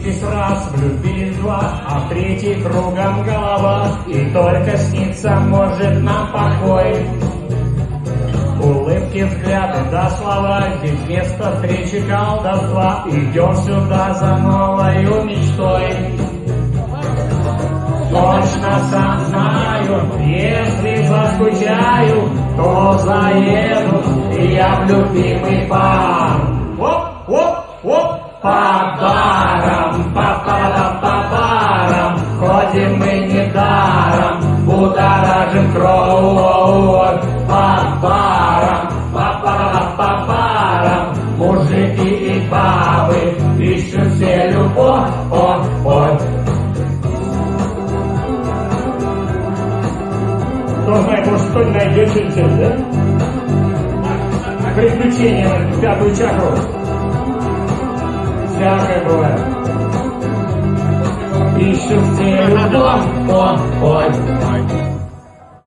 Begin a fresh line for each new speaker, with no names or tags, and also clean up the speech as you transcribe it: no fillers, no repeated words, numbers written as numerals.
влюбитесь раз, влюбились два, а в третий кругом голова. И только снится может нам покой. Улыбки, взгляды, да слова, здесь вместо встречи колдовства. Идем сюда за новою мечтой. Точно сам знаю, если заскучаю, то заеду я в любимый бар. Оп, оп, оп, по барам, по барам, ходим мы недаром, будоражим кровь. По барам, по барам, мужики и бабы ищут все любовь, ой. Кто знает, может, кто-нибудь найдет что-нибудь, да? Приключения в пятую чакру. Всякое бывает. Ищу все любовь, ой.